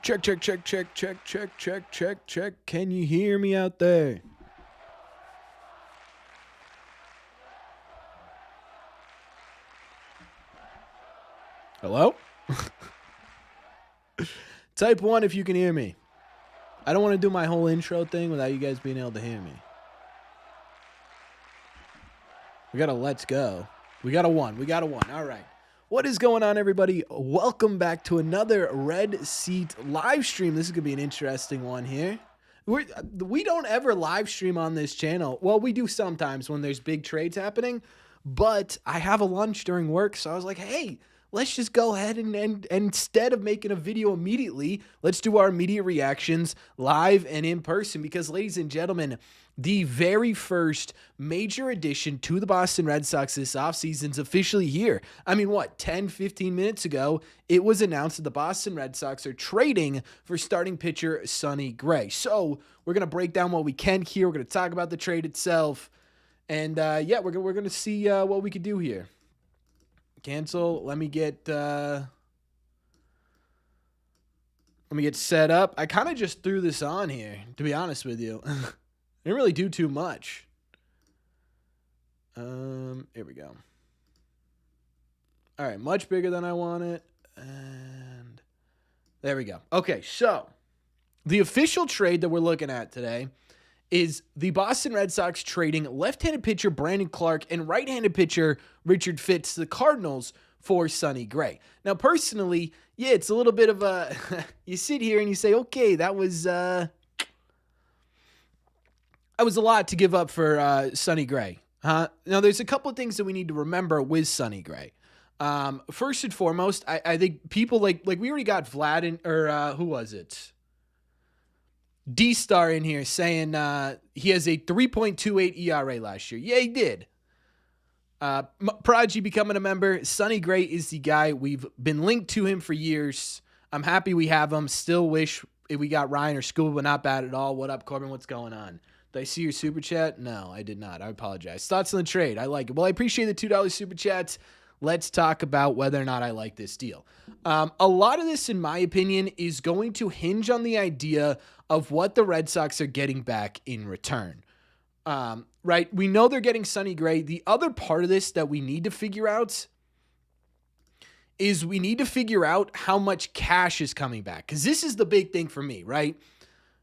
Check, check, check, check, check, check, check, check, check. Can you hear me out there? Hello? Type 1 if you can hear me. I don't want to do my whole intro thing without you guys being able to hear me. We got a let's go. We got a one. All right. What is going on, everybody? Welcome back to another Red Seat live stream. This is going to be an interesting one here. We don't ever live stream on this channel. Well, we do sometimes when there's big trades happening, but I have a lunch during work, so I was like, hey, let's just go ahead and instead of making a video immediately, let's do our immediate reactions live and in person because, ladies and gentlemen, the very first major addition to the Boston Red Sox this offseason is officially here. I mean, 10, 15 minutes ago, it was announced that the Boston Red Sox are trading for starting pitcher Sonny Gray. So we're going to break down what we can here. We're going to talk about the trade itself. And we're going to see what we could do here. Cancel. Let me get set up. I kind of just threw this on here, to be honest with you. Didn't really do too much. Here we go. All right, much bigger than I want it. And there we go. Okay, so the official trade that we're looking at today is the Boston Red Sox trading left-handed pitcher Brandon Clark and right-handed pitcher Richard Fitts to the Cardinals for Sonny Gray. Now, personally, yeah, it's a little bit of a you sit here and you say, okay, that was a lot to give up for Sonny Gray. Now, there's a couple of things that we need to remember with Sonny Gray. First and foremost, I think people like we already got Vlad in, or who was it? D-Star in here saying he has a 3.28 ERA last year. Yeah, he did. Prodigy becoming a member. Sonny Gray is the guy. We've been linked to him for years. I'm happy we have him. Still wish if we got Ryan or Scuba, but not bad at all. What up, Corbin? What's going on? Did I see your super chat? No, I did not. I apologize. Thoughts on the trade? I like it. Well, I appreciate the $2 super chats. Let's talk about whether or not I like this deal. A lot of this, in my opinion, is going to hinge on the idea of what the Red Sox are getting back in return. Right? We know they're getting Sonny Gray. The other part of this that we need to figure out is we need to figure out how much cash is coming back. Because this is the big thing for me, right?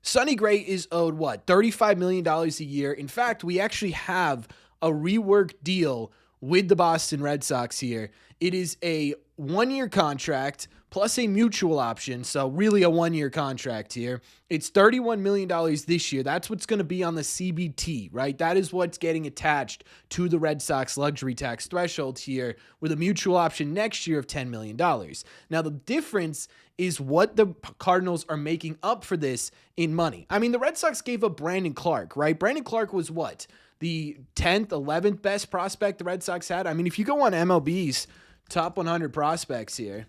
Sonny Gray is owed, $35 million a year. In fact, we actually have a reworked deal with the Boston Red Sox here. It is a one-year contract plus a mutual option, so really a one-year contract here. It's $31 million this year. That's what's going to be on the CBT, right? That is what's getting attached to the Red Sox luxury tax threshold here with a mutual option next year of $10 million. Now, the difference is what the Cardinals are making up for this in money. I mean, the Red Sox gave up Brandon Clark, right? Brandon Clark was what? The 10th, 11th best prospect the Red Sox had. I mean, if you go on MLB's top 100 prospects here,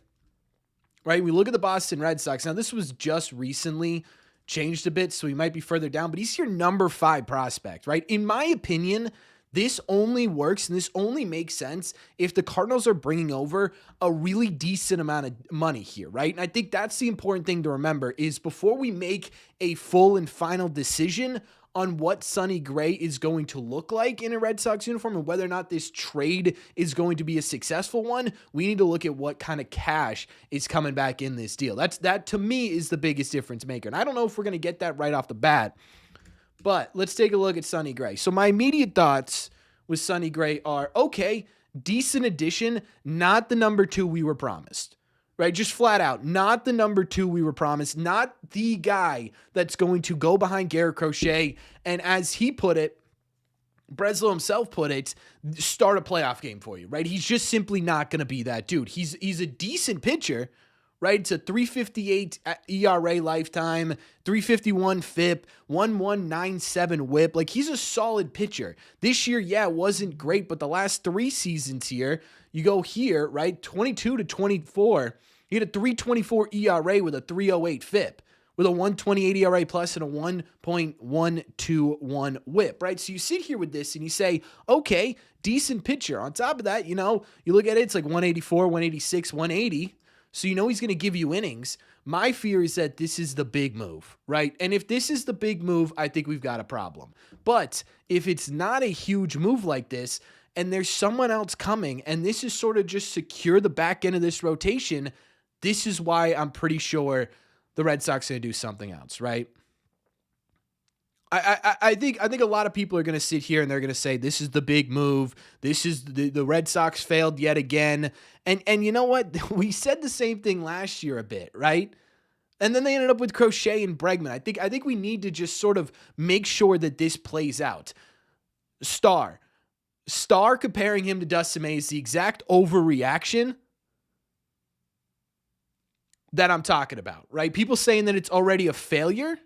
right, we look at the Boston Red Sox. Now, this was just recently changed a bit, so he might be further down, but he's your number 5 prospect, right? In my opinion, this only works and this only makes sense if the Cardinals are bringing over a really decent amount of money here, right? And I think that's the important thing to remember is before we make a full and final decision on what Sonny Gray is going to look like in a Red Sox uniform and whether or not this trade is going to be a successful one, we need to look at what kind of cash is coming back in this deal. That to me is the biggest difference maker. And I don't know if we're going to get that right off the bat, but let's take a look at Sonny Gray. So my immediate thoughts with Sonny Gray are, okay, decent addition, not the number 2 we were promised. Right? Just flat out, not the number 2 we were promised, not the guy that's going to go behind Garrett Crochet. And as he put it, Breslow himself put it, start a playoff game for you, right? He's just simply not going to be that dude. He's a decent pitcher, right? It's a 3.58 ERA lifetime, 3.51 FIP, 1.197 WHIP. Like, he's a solid pitcher. This year, yeah, it wasn't great, but the last 3 seasons here, you go here, right? 22 to 24. He had a 3.24 ERA with a 3.08 FIP, with a 1.28 ERA plus and a 1.121 WHIP, right? So you sit here with this and you say, okay, decent pitcher. On top of that, you know, you look at it, it's like 184, 186, 180. So you know he's going to give you innings. My fear is that this is the big move, right? And if this is the big move, I think we've got a problem. But if it's not a huge move like this, and there's someone else coming, and this is sort of just secure the back end of this rotation, this is why I'm pretty sure the Red Sox are going to do something else, right? I think a lot of people are going to sit here and they're going to say this is the big move. This is the Red Sox failed yet again. And you know what? We said the same thing last year a bit, right? And then they ended up with Crochet and Bregman. I think we need to just sort of make sure that this plays out. Star comparing him to Dustin May is the exact overreaction that I'm talking about, right? People saying that it's already a failure.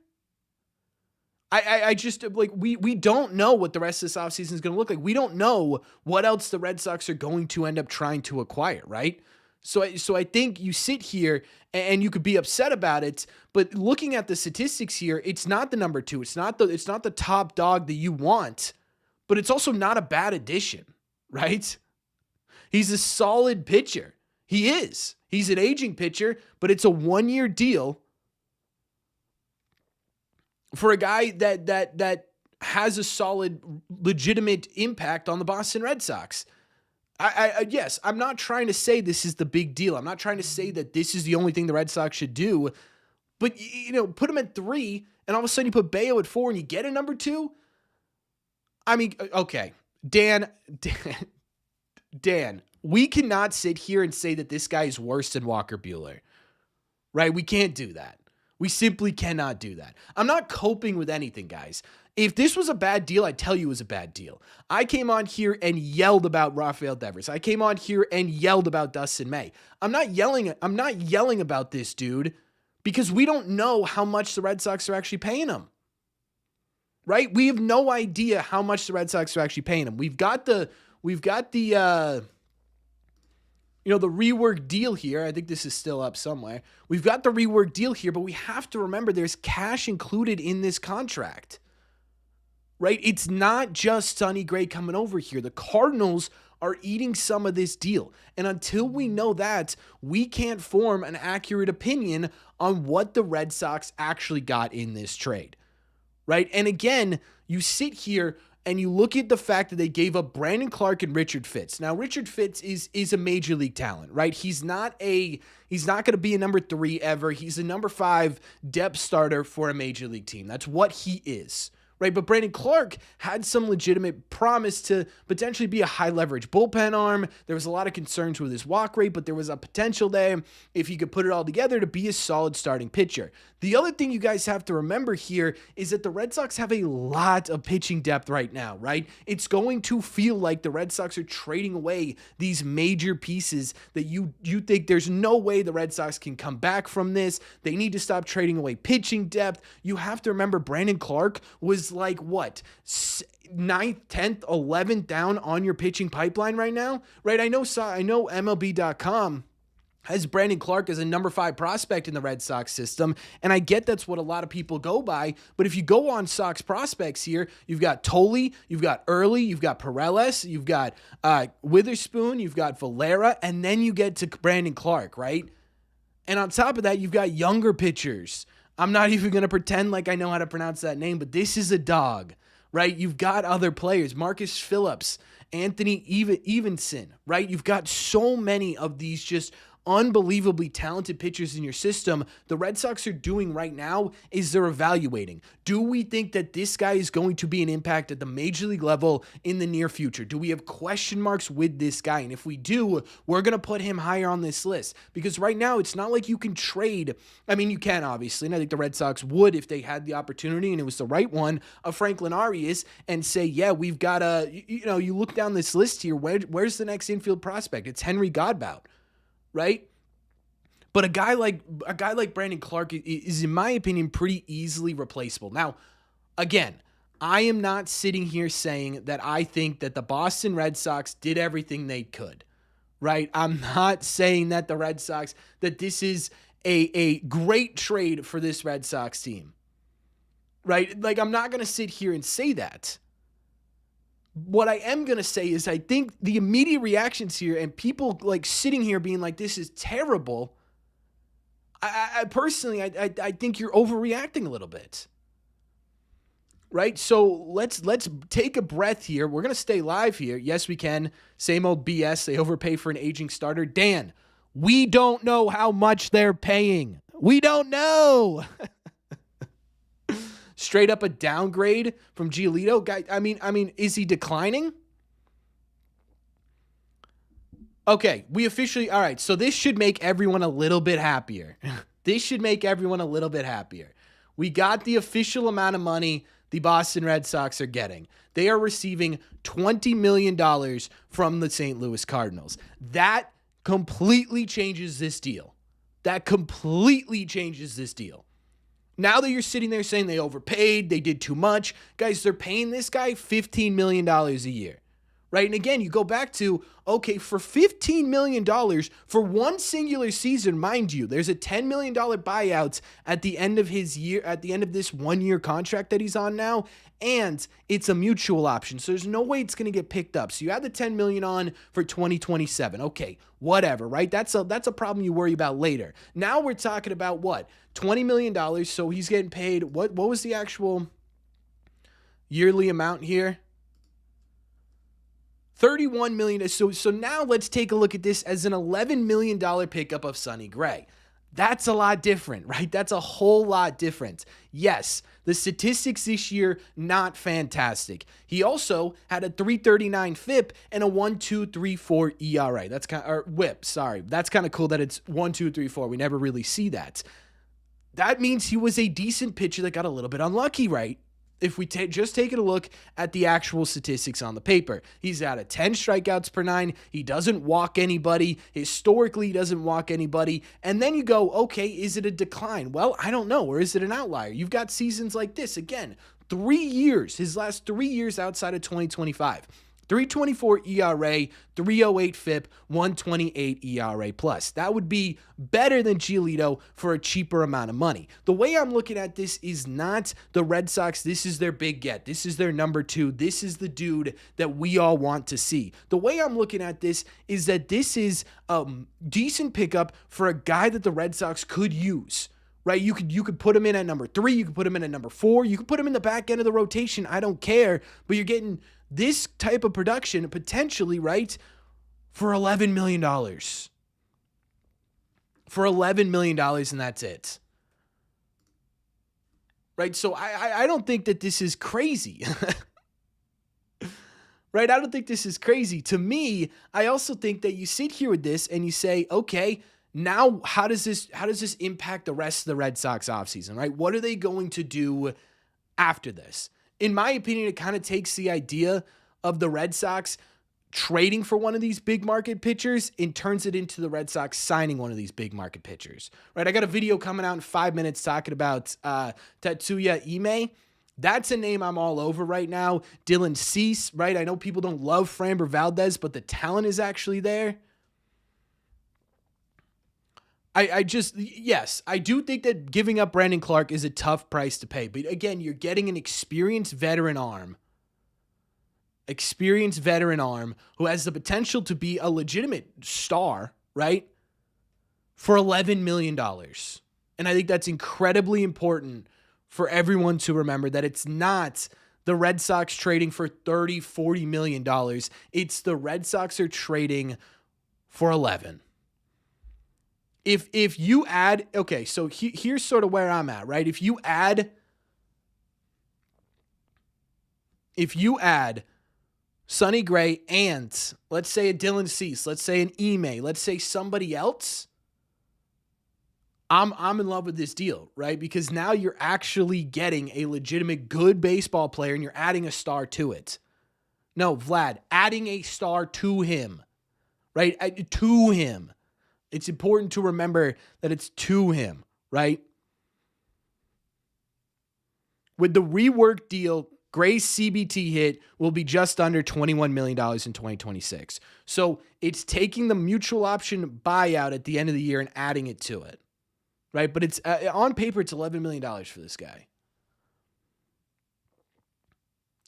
I just, like, we don't know what the rest of this offseason is going to look like. We don't know what else the Red Sox are going to end up trying to acquire, right? So I think you sit here and you could be upset about it, but looking at the statistics here, it's not the number 2. It's not the top dog that you want, but it's also not a bad addition, right? He's a solid pitcher. He is. He's an aging pitcher, but it's a 1-year deal for a guy that has a solid, legitimate impact on the Boston Red Sox. Yes, I'm not trying to say this is the big deal. I'm not trying to say that this is the only thing the Red Sox should do. But, put him at 3, and all of a sudden you put Bayo at 4, and you get a number 2. I mean, okay, Dan, we cannot sit here and say that this guy is worse than Walker Buehler, right? We can't do that. We simply cannot do that. I'm not coping with anything, guys. If this was a bad deal, I'd tell you it was a bad deal. I came on here and yelled about Rafael Devers. I came on here and yelled about Dustin May. I'm not yelling about this dude because we don't know how much the Red Sox are actually paying him. Right? We have no idea how much the Red Sox are actually paying him. We've got the the rework deal here. I think this is still up somewhere. We've got the rework deal here, but we have to remember there's cash included in this contract, right? It's not just Sonny Gray coming over here. The Cardinals are eating some of this deal. And until we know that, we can't form an accurate opinion on what the Red Sox actually got in this trade, right? And again, you sit here and you look at the fact that they gave up Brandon Clark and Richard Fitts. Now, Richard Fitts is a major league talent, right? He's not going to be a number 3 ever. He's a number 5 depth starter for a major league team. That's what he is, right? But Brandon Clark had some legitimate promise to potentially be a high leverage bullpen arm. There was a lot of concerns with his walk rate, but there was a potential there if he could put it all together to be a solid starting pitcher. The other thing you guys have to remember here is that the Red Sox have a lot of pitching depth right now, right? It's going to feel like the Red Sox are trading away these major pieces that you think there's no way the Red Sox can come back from this. They need to stop trading away pitching depth. You have to remember Brandon Clark was like, what, 9th, 10th, 11th down on your pitching pipeline right now, right? I know MLB.com has Brandon Clark as a number 5 prospect in the Red Sox system, and I get that's what a lot of people go by, but if you go on Sox prospects here, you've got Tolley, you've got Early, you've got Pareles, you've got Witherspoon, you've got Valera, and then you get to Brandon Clark, right? And on top of that, you've got younger pitchers. I'm not even going to pretend like I know how to pronounce that name, but this is a dog, right? You've got other players, Marcus Phillips, Anthony Evenson, right? You've got so many of these just unbelievably talented pitchers in your system. The Red Sox are doing right now is they're evaluating. Do we think that this guy is going to be an impact at the major league level in the near future? Do we have question marks with this guy? And if we do, we're going to put him higher on this list because right now it's not like you can trade. I mean, you can obviously, and I think the Red Sox would if they had the opportunity and it was the right one of Franklin Arias and say, yeah, we've got you look down this list here. Where's the next infield prospect? It's Henry Godbout. Right? But a guy like Brandon Clark is, in my opinion, pretty easily replaceable. Now, again, I am not sitting here saying that I think that the Boston Red Sox did everything they could, right? I'm not saying that the Red Sox, that this is a great trade for this Red Sox team, right? Like, I'm not going to sit here and say that. What I am going to say is I think the immediate reactions here and people like sitting here being like, this is terrible. I personally, I think you're overreacting a little bit. Right? So let's take a breath here. We're going to stay live here. Yes, we can. Same old BS. They overpay for an aging starter. Dan, we don't know how much they're paying. We don't know. Straight up a downgrade from Giolito. Guy, I mean, is he declining? Okay, we officially, all right, so this should make everyone a little bit happier. This should make everyone a little bit happier. We got the official amount of money the Boston Red Sox are getting. They are receiving $20 million from the St. Louis Cardinals. That completely changes this deal. That completely changes this deal. Now that you're sitting there saying they overpaid, they did too much, guys, they're paying this guy $15 million a year. Right? And again, you go back to, okay, for $15 million for one singular season, mind you, there's a $10 million buyout at the end of his year, at the end of this 1 year contract that he's on now. And it's a mutual option. So there's no way it's going to get picked up. So you have the $10 million on for 2027. Okay, whatever, right? That's a problem you worry about later. Now we're talking about what? $20 million. So he's getting paid. What was the actual yearly amount here? $31 million. So now let's take a look at this as an $11 million pickup of Sonny Gray. That's a lot different, right? That's a whole lot different. Yes, the statistics this year, not fantastic. He also had a 3.39 FIP and a 1.234 ERA. That's kind of, or WHIP, sorry. That's kind of cool that it's 1.234. We never really see that. That means he was a decent pitcher that got a little bit unlucky, right? If we just take a look at the actual statistics on the paper, he's out of 10 strikeouts per 9. He doesn't walk anybody. Historically, he doesn't walk anybody. And then you go, okay, is it a decline? Well, I don't know. Or is it an outlier? You've got seasons like this. Again, 3 years, his last 3 years outside of 2025. 3.24 ERA, 3.08 FIP, 1.28 ERA plus. That would be better than Giolito for a cheaper amount of money. The way I'm looking at this is not the Red Sox. This is their big get. This is their number 2. This is the dude that we all want to see. The way I'm looking at this is that this is a decent pickup for a guy that the Red Sox could use. Right? You could put him in at number 3. You could put him in at number 4. You could put him in the back end of the rotation. I don't care. But you're getting this type of production potentially, right, for $11 million. For $11 million, and that's it. Right? So I don't think that this is crazy. Right? I don't think this is crazy. To me, I also think that you sit here with this and you say, okay, now how does this impact the rest of the Red Sox offseason, right? What are they going to do after this? In my opinion, it kind of takes the idea of the Red Sox trading for one of these big market pitchers and turns it into the Red Sox signing one of these big market pitchers, right? I got a video coming out in 5 minutes talking about Tatsuya Ime. That's a name I'm all over right now. Dylan Cease, right? I know people don't love Framber Valdez, but the talent is actually there. Yes, I do think that giving up Brandon Clark is a tough price to pay. But again, you're getting an experienced veteran arm who has the potential to be a legitimate star, right? For $11 million. And I think that's incredibly important for everyone to remember that it's not the Red Sox trading for $30, $40 million. It's the Red Sox are trading for 11. If you add, okay, so here's sort of where I'm at, right? If you add Sonny Gray and let's say a Dylan Cease, let's say an Ime, let's say somebody else, I'm in love with this deal, right? Because now you're actually getting a legitimate good baseball player and you're adding a star to it. No, Vlad, adding a star to him, right? To him. It's important to remember that it's to him, right? With the rework deal, Gray's CBT hit will be just under $21 million in 2026. So it's taking the mutual option buyout at the end of the year and adding it to it, right? But it's on paper, it's $11 million for this guy.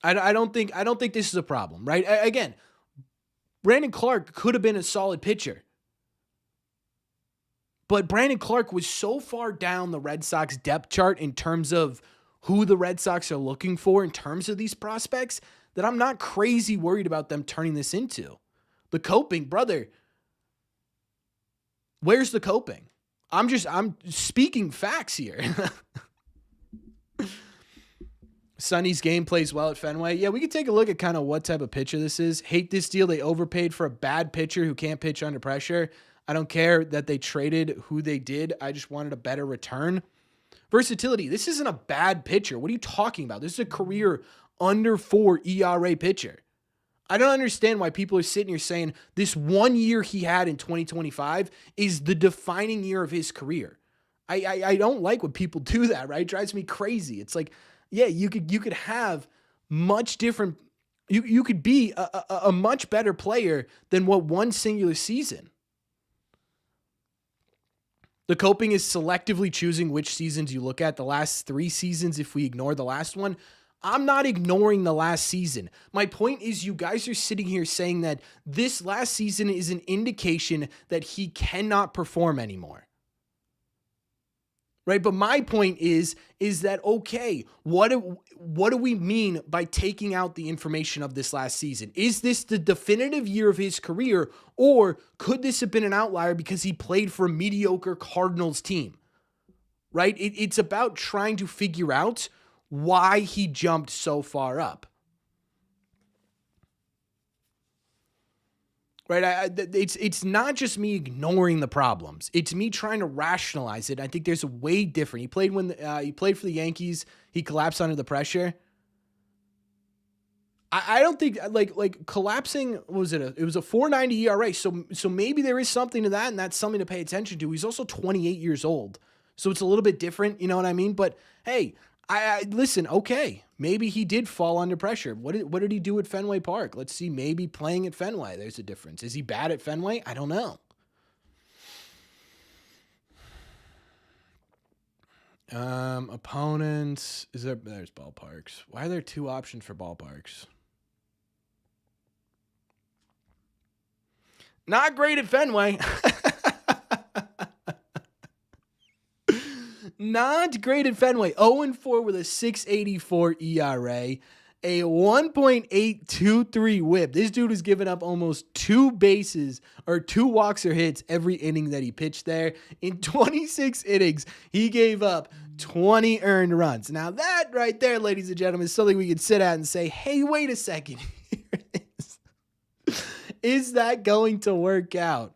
I don't think this is a problem, right? Again, Brandon Clark could have been a solid pitcher. But Brandon Clark was so far down the Red Sox depth chart in terms of who the Red Sox are looking for in terms of these prospects that I'm not crazy worried about them turning this into. The coping, brother, where's the coping? I'm speaking facts here. Sonny's game plays well at Fenway. Yeah, we could take a look at kind of what type of pitcher this is. Hate this deal. They overpaid for a bad pitcher who can't pitch under pressure. I don't care that they traded who they did. I just wanted a better return. Versatility. This isn't a bad pitcher. What are you talking about? This is a career under 4 ERA pitcher. I don't understand why people are sitting here saying this 1 year he had in 2025 is the defining year of his career. I don't like when people do that, right? It drives me crazy. It's like, yeah, you could have much different, you could be a much better player than what one singular season. The coping is selectively choosing which seasons you look at. The last 3 seasons, if we ignore the last one, I'm not ignoring the last season. My point is you guys are sitting here saying that this last season is an indication that he cannot perform anymore. Right? But my point is that, okay, what do we mean by taking out the information of this last season? Is this the definitive year of his career, or could this have been an outlier because he played for a mediocre Cardinals team? Right? It's about trying to figure out why he jumped so far up. Right? It's not just me ignoring the problems. It's me trying to rationalize it. I think there's a way different. He played he played for the Yankees. He collapsed under the pressure. I don't think like collapsing. What was it? It was a 4.90 ERA. So maybe there is something to that, and that's something to pay attention to. He's also 28 years old, so it's a little bit different. You know what I mean? But hey, I listen. Okay, maybe he did fall under pressure. What did he do at Fenway Park? Let's see. Maybe playing at Fenway, there's a difference. Is he bad at Fenway? I don't know. Opponents. There's ballparks. Why are there 2 options for ballparks? Not great at Fenway. Not great at Fenway. 0-4 with a 6.84 ERA, a 1.823 whip. This dude has given up almost 2 bases or 2 walks or hits every inning that he pitched there. In 26 innings, he gave up 20 earned runs. Now that right there, ladies and gentlemen, is something we could sit at and say, hey, wait a second. Here it is. Is that going to work out?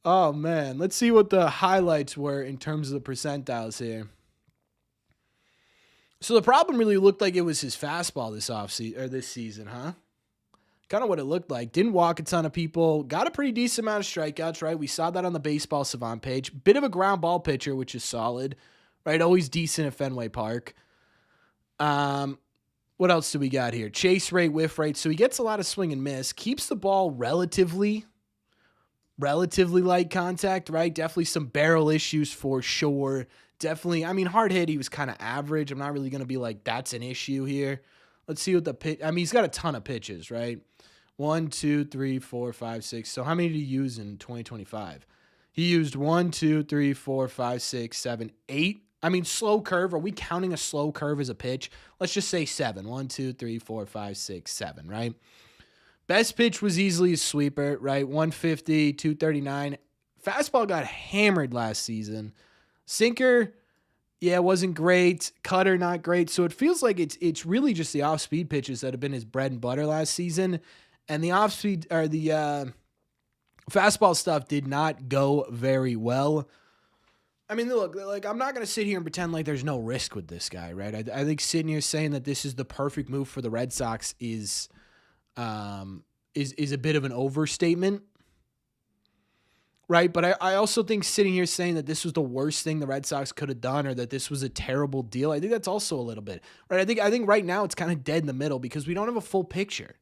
Oh, man. Let's see what the highlights were in terms of the percentiles here. So the problem really looked like it was his fastball this season, huh? Kind of what it looked like. Didn't walk a ton of people. Got a pretty decent amount of strikeouts, right? We saw that on the Baseball Savant page. Bit of a ground ball pitcher, which is solid, right? Always decent at Fenway Park. What else do we got here? Chase rate, whiff rate. So he gets a lot of swing and miss. Keeps the ball relatively light contact, right? Definitely some barrel issues for sure. Definitely, I mean, hard hit, he was kind of average. I'm not really going to be like, that's an issue here. Let's see what the pitch, I mean, he's got a ton of pitches, right? 1, 2, 3, 4, 5, 6. So how many did he use in 2025? He used 1, 2, 3, 4, 5, 6, 7, 8. I mean, slow curve. Are we counting a slow curve as a pitch? Let's just say 7. 1, 2, 3, 4, 5, 6, 7, right? Best pitch was easily a sweeper, right? 150, 239. Fastball got hammered last season. Sinker, yeah, wasn't great. Cutter, not great. So it feels like it's really just the off-speed pitches that have been his bread and butter last season. And the off-speed or the fastball stuff did not go very well. I mean, look, like I'm not going to sit here and pretend like there's no risk with this guy, right? I think sitting here saying that this is the perfect move for the Red Sox is a bit of an overstatement, right? But I also think sitting here saying that this was the worst thing the Red Sox could have done or that this was a terrible deal, I think that's also a little bit, right? I think right now it's kind of dead in the middle because we don't have a full picture,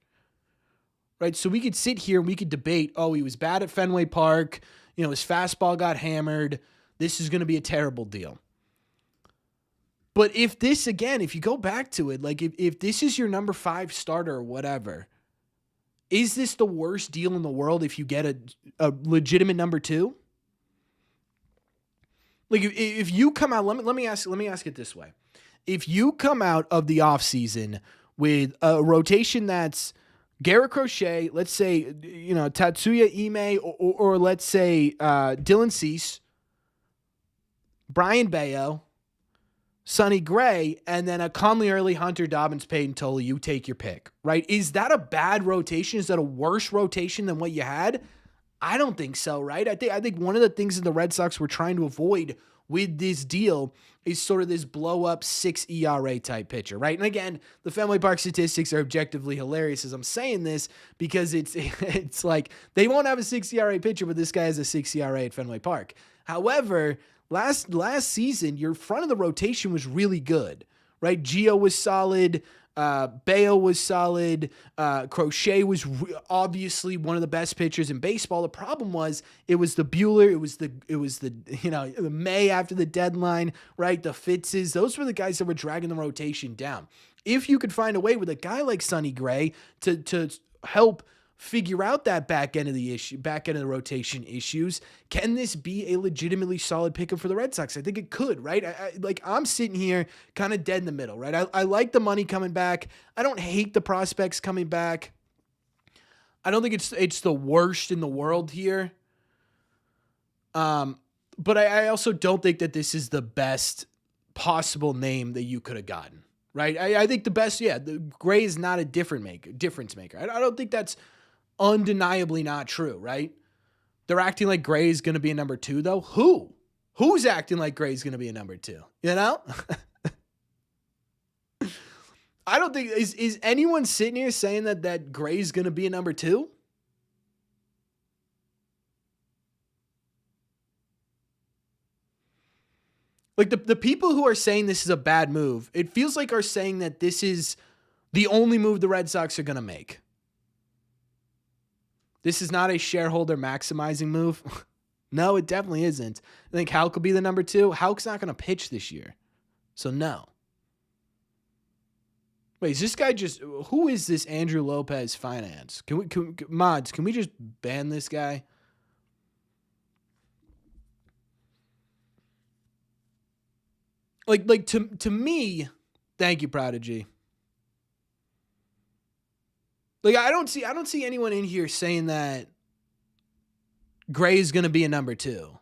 right? So we could sit here and we could debate, oh, he was bad at Fenway Park, his fastball got hammered, this is going to be a terrible deal. But if you go back to it, like if this is your number 5 starter or whatever, is this the worst deal in the world if you get a legitimate number 2? Like if you come out, let me ask it this way. If you come out of the offseason with a rotation that's Garrett Crochet, let's say, Tatsuya Ime, or let's say Dylan Cease, Brian Bayo, Sonny Gray, and then a Conley Early, Hunter Dobbins, Peyton Tolle, you take your pick, right? Is that a bad rotation? Is that a worse rotation than what you had? I don't think so, right? I think one of the things that the Red Sox were trying to avoid with this deal is sort of this blow-up 6 ERA type pitcher, right? And again, the Fenway Park statistics are objectively hilarious as I'm saying this because it's like they won't have a 6 ERA pitcher, but this guy has a 6 ERA at Fenway Park. However, last season, your front of the rotation was really good, right? Gio was solid. Bayo was solid. Crochet was obviously one of the best pitchers in baseball. The problem was it was the Buehler, it was the the May after the deadline, right? The Fitzes, those were the guys that were dragging the rotation down. If you could find a way with a guy like Sonny Gray to help figure out that back end of the rotation issues, can this be a legitimately solid pickup for the Red Sox? I think it could, right? I'm sitting here kind of dead in the middle, right? I like the money coming back. I don't hate the prospects coming back. I don't think it's the worst in the world here. But I also don't think that this is the best possible name that you could have gotten, right? I think the best, the Gray is not a difference maker. I don't think that's undeniably not true, right? They're acting like Gray is going to be a number 2, though. Who's acting like Gray is going to be a number 2? You know? I don't think is anyone sitting here saying that Gray is going to be a number 2? Like the people who are saying this is a bad move, it feels like are saying that this is the only move the Red Sox are going to make. This is not a shareholder maximizing move. No, it definitely isn't. I think Houck will be the number 2. Houck's not going to pitch this year. So no. Wait, is this guy who is this Andrew Lopez Finance? Can we just ban this guy? Like to me, thank you, Prodigy. Like I don't see anyone in here saying that Gray is going to be a number 2.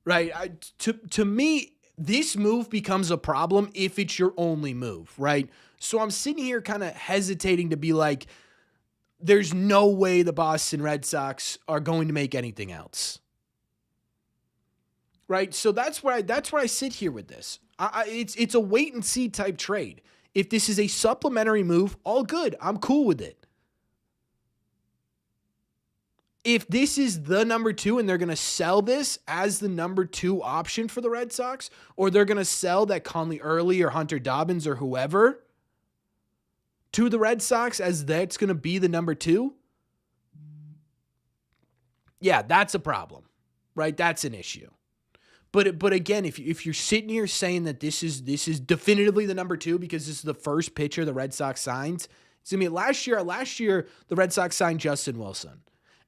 Right? To me, this move becomes a problem if it's your only move, right? So I'm sitting here kind of hesitating to be like, there's no way the Boston Red Sox are going to make anything else. Right? So that's where I sit here with this. It's a wait and see type trade. If this is a supplementary move, all good. I'm cool with it. If this is the number 2 and they're going to sell this as the number 2 option for the Red Sox, or they're going to sell that Conley Early or Hunter Dobbins or whoever to the Red Sox as that's going to be the number 2, yeah, that's a problem, right? That's an issue. But again, if you're sitting here saying that this is definitively the number 2 because this is the first pitcher the Red Sox signed, it's gonna be last year the Red Sox signed Justin Wilson.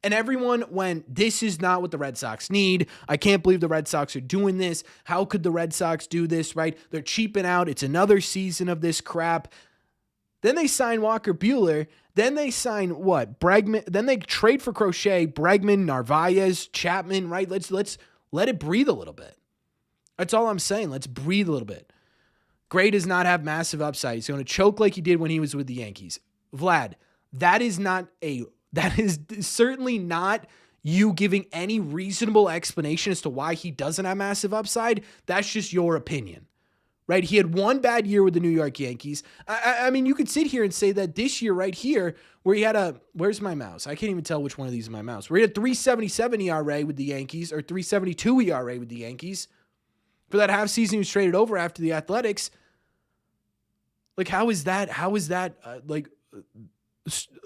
And everyone went, this is not what the Red Sox need. I can't believe the Red Sox are doing this. How could the Red Sox do this, right? They're cheaping out. It's another season of this crap. Then they sign Walker Buehler. Then they sign what? Bregman. Then they trade for Crochet, Bregman, Narvaez, Chapman, right? Let's let it breathe a little bit. That's all I'm saying. Let's breathe a little bit. Gray does not have massive upside. He's going to choke like he did when he was with the Yankees. Vlad, that is certainly not you giving any reasonable explanation as to why he doesn't have massive upside. That's just your opinion, right? He had one bad year with the New York Yankees. I mean, you could sit here and say that this year right here, where he had where's my mouse? I can't even tell which one of these is my mouse. Where he had 3.77 ERA with the Yankees or 3.72 ERA with the Yankees. For that half season, he was traded over after the Athletics. Like, how is that?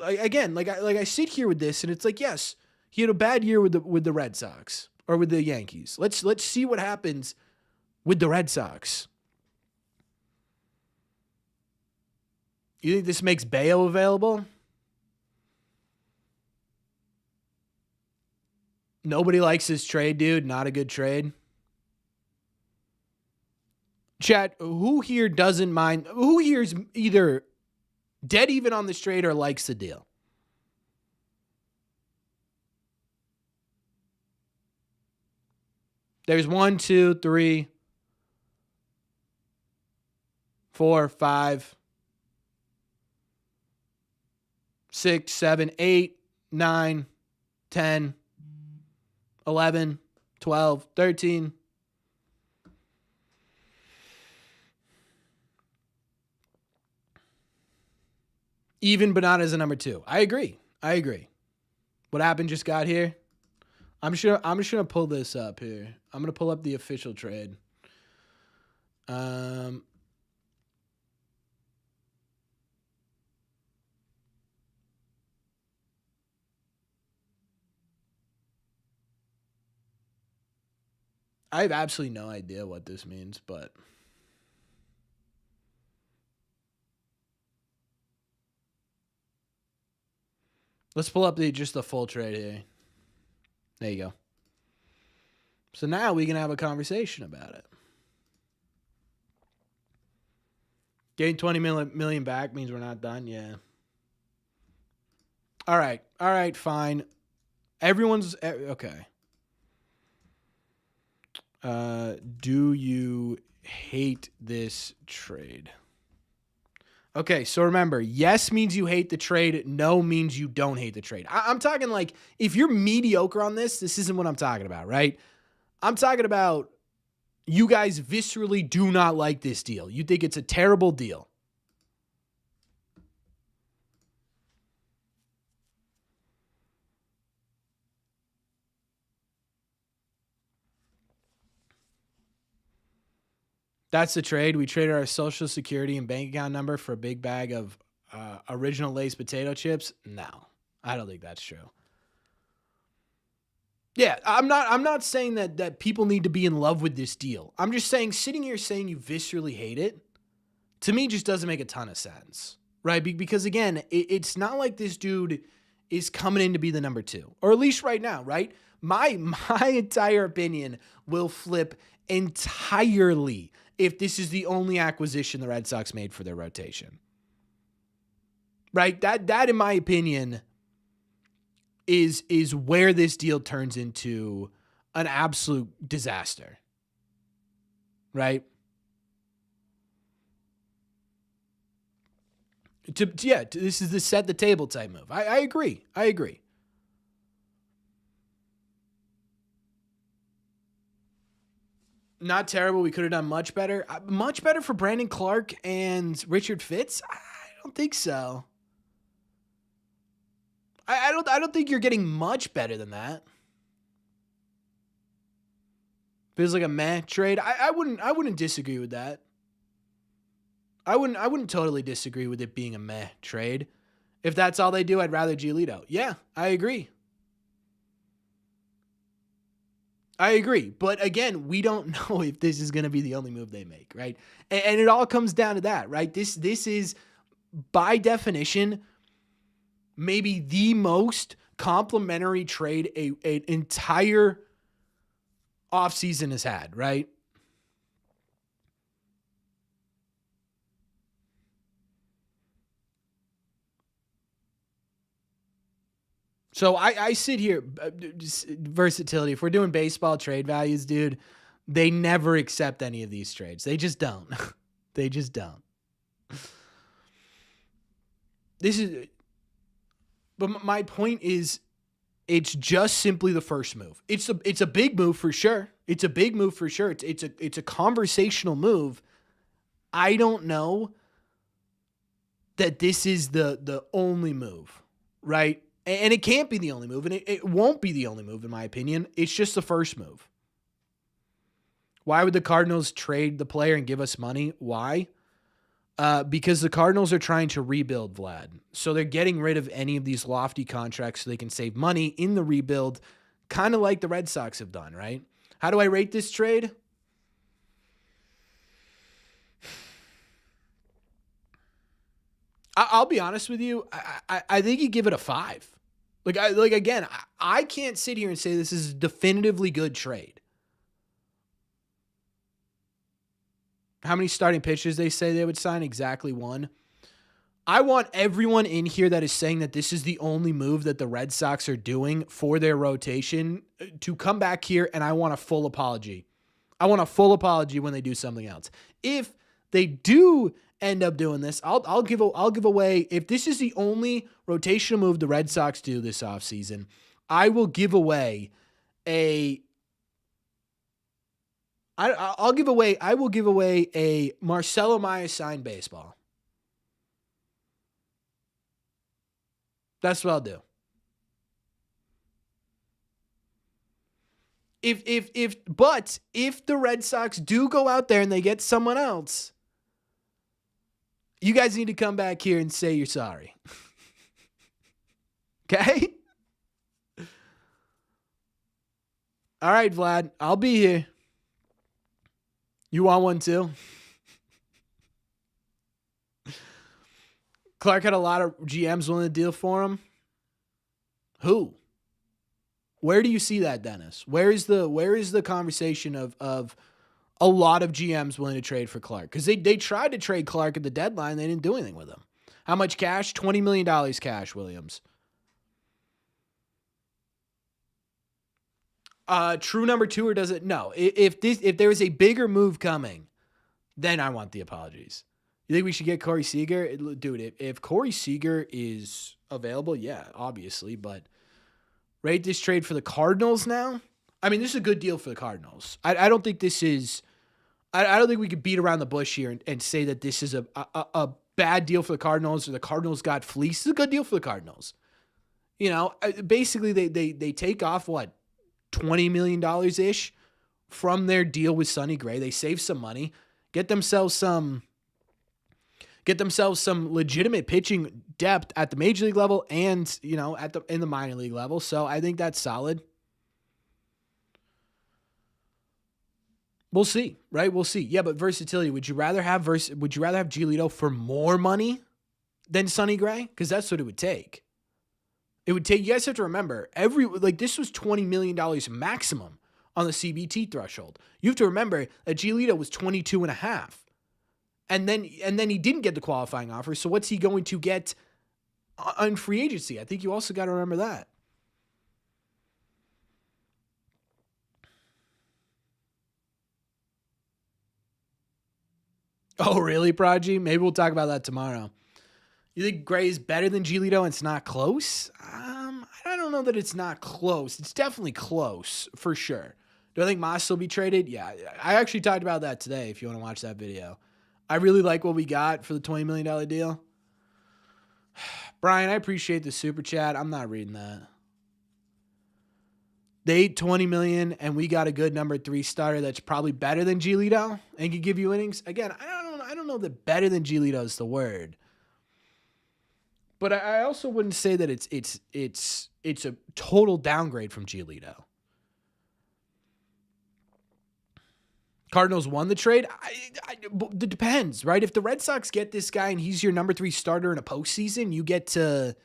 Again, I sit here with this, and it's like, yes, he had a bad year with the Red Sox or with the Yankees. Let's see what happens with the Red Sox. You think this makes Bayo available? Nobody likes this trade, dude. Not a good trade. Chat, who here doesn't mind? Who here is either dead even on this trade or likes the deal? There's 1, 2, 3, 4, 5, 6, 7, 8, 9, 10, 11, 12, 13. Even but not as a number 2. I agree. What happened just got here? I'm just gonna pull this up here. I'm gonna pull up the official trade. I have absolutely no idea what this means, but let's pull up just the full trade here. There you go. So now we can have a conversation about it. Getting 20 million back means we're not done. Yeah. All right, fine. Everyone's okay. Do you hate this trade? Okay, so remember, yes means you hate the trade. No means you don't hate the trade. I'm talking like, if you're mediocre on this isn't what I'm talking about, right? I'm talking about you guys viscerally do not like this deal. You think it's a terrible deal. That's the trade. We traded our social security and bank account number for a big bag of original Lay's potato chips. No, I don't think that's true. Yeah, I'm not saying that people need to be in love with this deal. I'm just saying, sitting here saying you viscerally hate it, to me just doesn't make a ton of sense, right? Because again, it's not like this dude is coming in to be the number 2, or at least right now, right? My entire opinion will flip entirely if this is the only acquisition the Red Sox made for their rotation. Right? That in my opinion is where this deal turns into an absolute disaster. Right? This is the set the table type move. I agree. Not terrible. We could have done much better. Much better for Brandon Clark and Richard Fitz? I don't think so. I don't think you're getting much better than that. Feels like a meh trade. I wouldn't disagree with that. I wouldn't totally disagree with it being a meh trade. If that's all they do, I'd rather Giolito. Yeah, I agree. But again, we don't know if this is going to be the only move they make, right? And it all comes down to that, right? This is, by definition, maybe the most complimentary trade an entire offseason has had, right? So I sit here, versatility. If we're doing baseball trade values, dude, they never accept any of these trades. They just don't. They just don't. But my point is, it's just simply the first move. It's a big move for sure. It's a conversational move. I don't know that this is the only move, right? And it can't be the only move, and it won't be the only move, in my opinion. It's just the first move. Why would the Cardinals trade the player and give us money? Why? Because the Cardinals are trying to rebuild, Vlad. So they're getting rid of any of these lofty contracts so they can save money in the rebuild, kind of like the Red Sox have done, right? How do I rate this trade? I'll be honest with you. I think you give it a 5. Again, I can't sit here and say this is a definitively good trade. how many starting pitchers they say they would sign? Exactly one. I want everyone in here that is saying that this is the only move that the Red Sox are doing for their rotation to come back here, and I want a full apology. I want a full apology when they do something else. If they do end up doing this, I'll give away, if this is the only rotational move the Red Sox do this offseason, I will give away a I will give away a Marcelo Maia signed baseball. That's what I'll do. But if the Red Sox do go out there and they get someone else, you guys need to come back here and say you're sorry. Okay? All right, Vlad, I'll be here. You want one too? Clark had a lot of GMs willing to deal for him. Who? Where do you see that, Dennis? Where is the conversation of a lot of GMs willing to trade for Clark? Because they tried to trade Clark at the deadline. They didn't do anything with him. How much cash? $20 million cash, Williams. True number two, or does it? No. If there is a bigger move coming, then I want the apologies. You think we should get Corey Seager? Dude, if Corey Seager is available, yeah, obviously. But rate this trade for the Cardinals now? I mean, this is a good deal for the Cardinals. I don't think this is... I don't think we could beat around the bush here and say that this is a bad deal for the Cardinals or the Cardinals got fleeced. It's a good deal for the Cardinals. You know, basically they take off, what, $20 million-ish from their deal with Sonny Gray. They save some money, get themselves some legitimate pitching depth at the major league level and, you know, in the minor league level. So I think that's solid. We'll see, right? We'll see. Yeah, but versatility. Would you rather have Giolito for more money than Sonny Gray? Because that's what it would take. It would take, you guys have to remember, this was $20 million maximum on the CBT threshold. You have to remember that Giolito was 22.5. And then he didn't get the qualifying offer. So what's he going to get on free agency? I think you also got to remember that. Oh, really, Prodigy? Maybe we'll talk about that tomorrow. You think Gray is better than Giolito and it's not close? I don't know that it's not close. It's definitely close, for sure. Do I think Moss will be traded? Yeah, I actually talked about that today if you want to watch that video. I really like what we got for the $20 million deal. Brian, I appreciate the super chat. I'm not reading that. They ate $20 million and we got a good number 3 starter that's probably better than Giolito and can give you innings. Again, I don't know that better than Giolito is the word. But I also wouldn't say that it's a total downgrade from Giolito. Cardinals won the trade. It depends, right? If the Red Sox get this guy and he's your number 3 starter in a postseason, you get to,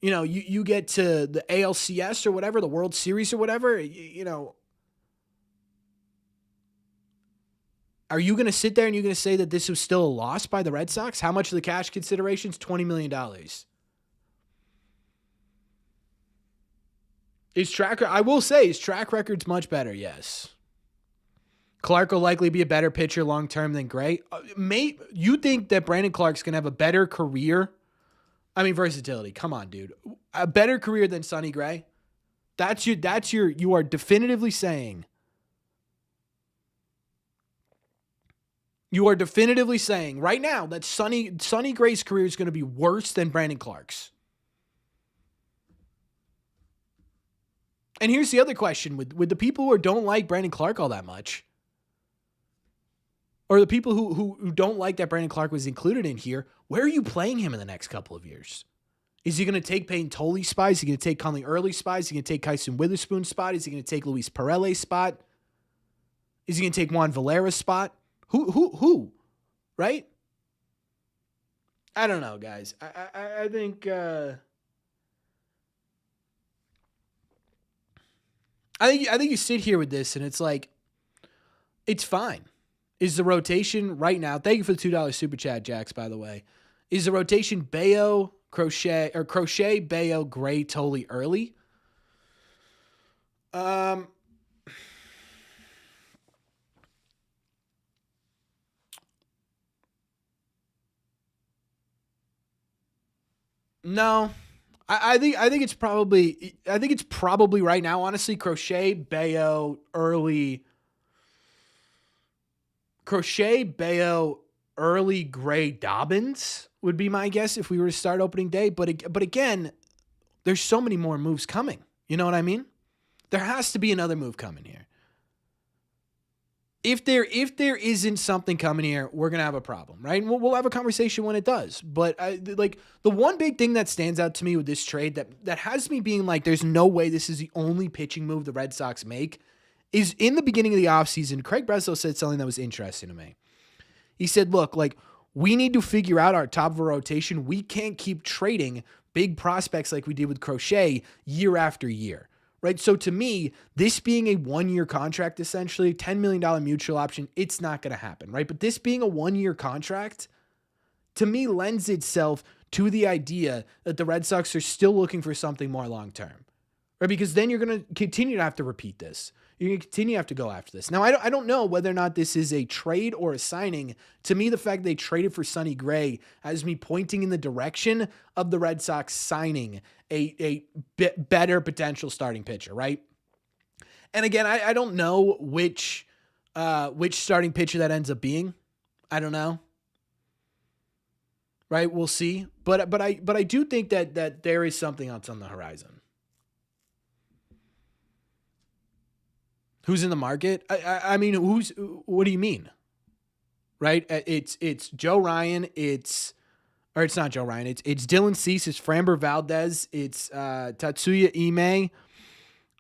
you know, you get to the ALCS or whatever, the World Series or whatever, you know. Are you going to sit there and you're going to say that this was still a loss by the Red Sox? How much of the cash considerations? $20 million. I will say his track record's much better, yes. Clark will likely be a better pitcher long-term than Gray. You think that Brandon Clark's going to have a better career? I mean, versatility. Come on, dude. A better career than Sonny Gray? You are definitively saying. You are definitively saying right now that Sonny Gray's career is going to be worse than Brandon Clark's. And here's the other question with the people who don't like Brandon Clark all that much, or the people who don't like that Brandon Clark was included in here, where are you playing him in the next couple of years? Is he going to take Peyton Toley's spot? Is he going to take Conley Early's spot? Is he going to take Kyson Witherspoon's spot? Is he going to take Luis Perelle's spot? Is he going to take Juan Valera's spot? Who? Right? I don't know, guys. I think I think you sit here with this and it's like, it's fine. Is the rotation right now? Thank you for the $2 super chat, Jax. By the way, is the rotation Bayo, Crochet, Bayo, Gray, Tolley early? No. I think it's probably right now, honestly, Crochet, Bayo, early Gray, Dobbins would be my guess if we were to start opening day. But again, there's so many more moves coming. You know what I mean? There has to be another move coming here. If there isn't something coming here, we're going to have a problem, right? And we'll have a conversation when it does. But the one big thing that stands out to me with this trade that has me being like, there's no way this is the only pitching move the Red Sox make, is in the beginning of the offseason, Craig Breslow said something that was interesting to me. He said, look, like, we need to figure out our top of a rotation. We can't keep trading big prospects like we did with Crochet year after year. Right. So to me, this being a 1-year contract, essentially $10 million mutual option, it's not going to happen. Right. But this being a 1-year contract, to me, lends itself to the idea that the Red Sox are still looking for something more long term. Right. Because then you're going to continue to have to repeat this. You're going to continue to have to go after this. Now, I don't know whether or not this is a trade or a signing. To me, the fact they traded for Sonny Gray has me pointing in the direction of the Red Sox signing a better potential starting pitcher, right? And again, I don't know which starting pitcher that ends up being. I don't know. Right? We'll see. But I do think that there is something else on the horizon. Who's in the market? I mean, what do you mean? Right? It's Joe Ryan. It's not Joe Ryan. It's Dylan Cease. It's Framber Valdez. It's Tatsuya Ime.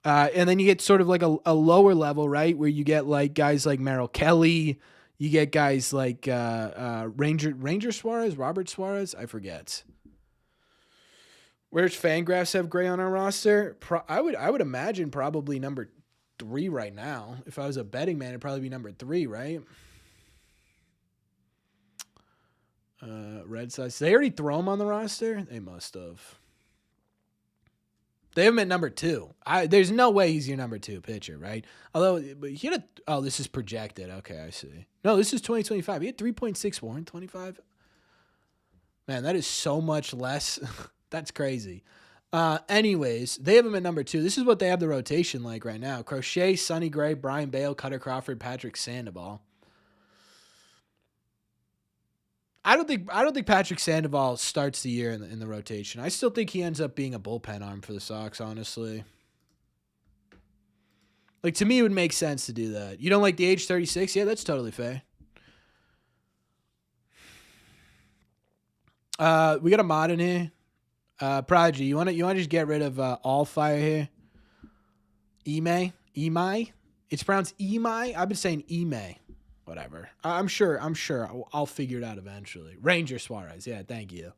And then you get sort of like a lower level, right? Where you get like guys like Merrill Kelly. You get guys like Ranger Suarez, Robert Suarez. I forget. Where's Fangraphs have Gray on our roster? I would imagine probably number 3 right now. If I was a betting man, it'd probably be number 3, right? Red Sox. They already throw him on the roster? They must have. They have him at number 2. There's no way he's your number 2 pitcher, right? Although, but he had this is projected. Okay, I see. No, this is 2025. He had 3.64 in 25. Man, that is so much less. That's crazy. Anyways, they have him at number 2. This is what they have the rotation like right now. Crochet, Sonny Gray, Brian Bale, Cutter Crawford, Patrick Sandoval. I don't think Patrick Sandoval starts the year in the rotation. I still think he ends up being a bullpen arm for the Sox, honestly. Like, to me, it would make sense to do that. You don't like the age 36? Yeah, that's totally fair. We got a mod in here. Prodigy, you want to just get rid of all fire here? Imai? It's pronounced Imai? I've been saying Imai. Whatever. I'm sure I'll figure it out eventually. Ranger Suarez. Yeah, thank you.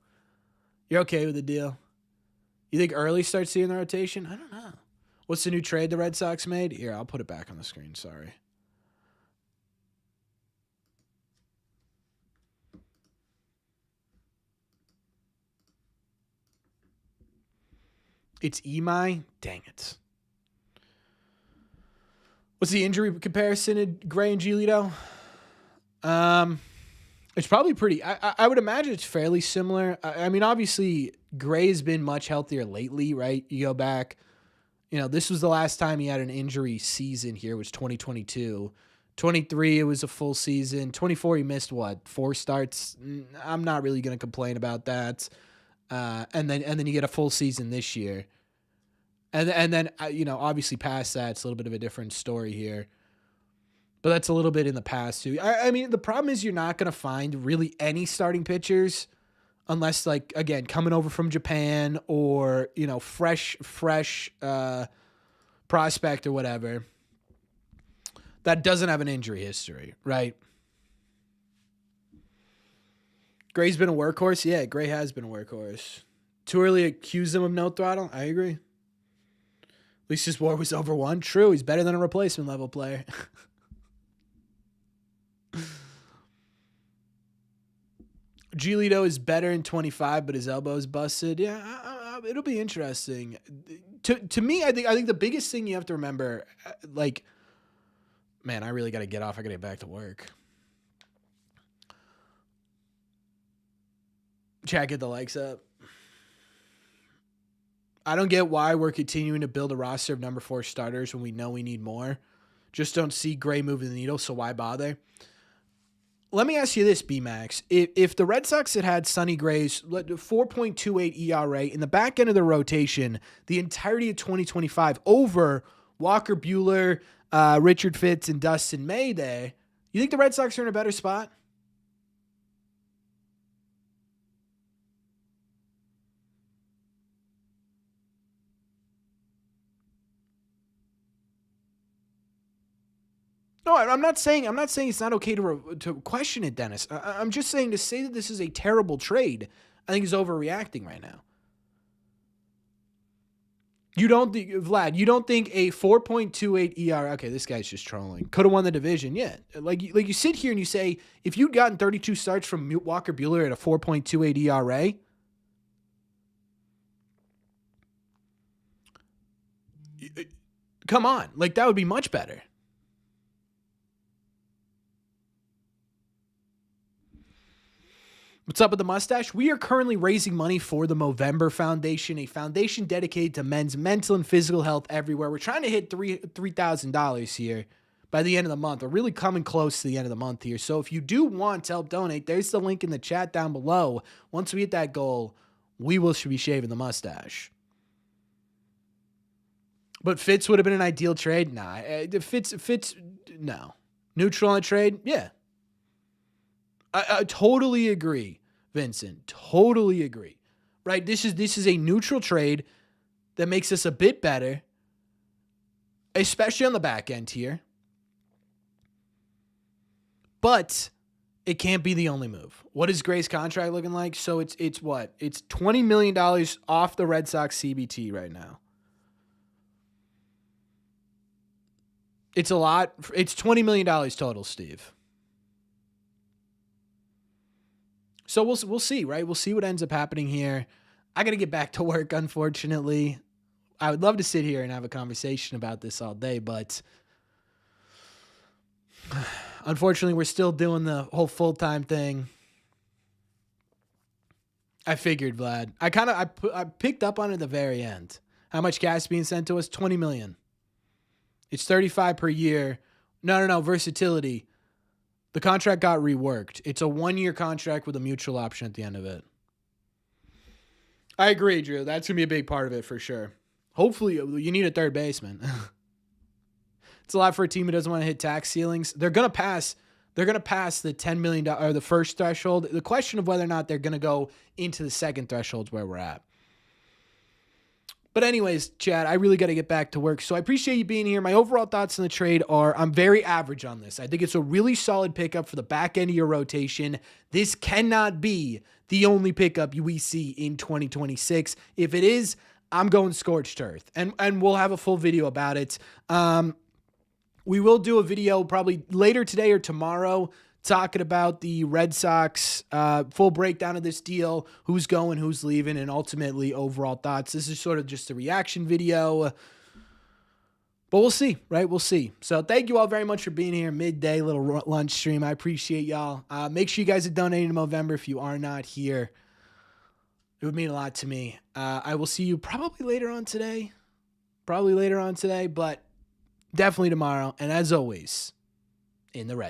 You're okay with the deal? You think early starts seeing the rotation? I don't know. What's the new trade the Red Sox made? Here, I'll put it back on the screen. Sorry. It's Imai? Dang it. What's the injury comparison in Gray and Giolito? It's probably pretty. I would imagine it's fairly similar. I mean, obviously, Gray has been much healthier lately, right? You go back, this was the last time he had an injury season here, which 2022. 23, it was a full season. 24, he missed 4 starts. I'm not really going to complain about that. And then you get a full season this year. And then obviously past that, it's a little bit of a different story here. But that's a little bit in the past too. I mean, the problem is you're not going to find really any starting pitchers unless, like, again, coming over from Japan or, fresh prospect or whatever that doesn't have an injury history, right? Gray's been a workhorse. Yeah, Gray has been a workhorse. Too early to accuse him of no throttle. I agree. At least his WAR was over 1. True, he's better than a replacement level player. Giolito is better in 25, but his elbow is busted. Yeah, it'll be interesting. To me, I think the biggest thing you have to remember, like, man, I really got to get off. I got to get back to work. Chat, get the likes up. I don't get why we're continuing to build a roster of number 4 starters when we know we need more. Just don't see Gray moving the needle, so why bother? Let me ask you this, B-Max. If the Red Sox had Sonny Gray's 4.28 ERA in the back end of the rotation the entirety of 2025 over Walker Buehler, Richard Fitz, and Dustin May there, you think the Red Sox are in a better spot? No, I'm not saying it's not okay to question it, Dennis. I'm just saying to say that this is a terrible trade, I think is overreacting right now. You don't think, Vlad, you don't think a 4.28 ERA, okay, this guy's just trolling, could have won the division? Yeah. Like you sit here and you say, if you'd gotten 32 starts from Walker Buehler at a 4.28 ERA, come on, like that would be much better. What's up with the mustache? We are currently raising money for the Movember Foundation, a foundation dedicated to men's mental and physical health everywhere. We're trying to hit $3,000 here by the end of the month. We're really coming close to the end of the month here. So if you do want to help donate, there's the link in the chat down below. Once we hit that goal, we should be shaving the mustache. But Fitz would have been an ideal trade? Nah. Fitz, no. Neutral on the trade? Yeah. I totally agree, Vincent. Totally agree. Right? This is a neutral trade that makes us a bit better, especially on the back end here. But it can't be the only move. What is Gray's contract looking like? So it's what? It's $20 million off the Red Sox CBT right now. It's a lot. It's $20 million total, Steve. So we'll see, right? We'll see what ends up happening here. I got to get back to work, unfortunately. I would love to sit here and have a conversation about this all day, but unfortunately, we're still doing the whole full-time thing. I figured, Vlad. I picked up on it at the very end. How much cash being sent to us? $20 million. It's $35 per year. No, versatility. The contract got reworked. It's a 1-year contract with a mutual option at the end of it. I agree, Drew. That's going to be a big part of it for sure. Hopefully, you need a third baseman. It's a lot for a team who doesn't want to hit tax ceilings. They're going to pass the $10 million or the first threshold. The question of whether or not they're going to go into the second threshold is where we're at. But anyways, Chad, I really got to get back to work. So I appreciate you being here. My overall thoughts on the trade are I'm very average on this. I think it's a really solid pickup for the back end of your rotation. This cannot be the only pickup we see in 2026. If it is, I'm going scorched earth. And we'll have a full video about it. We will do a video probably later today or tomorrow talking about the Red Sox, full breakdown of this deal, who's going, who's leaving, and ultimately overall thoughts. This is sort of just a reaction video, but we'll see, right? We'll see. So thank you all very much for being here. Midday little lunch stream. I appreciate y'all. Make sure you guys are donating to Movember if you are not here. It would mean a lot to me. I will see you probably later on today, but definitely tomorrow. And as always, in the red.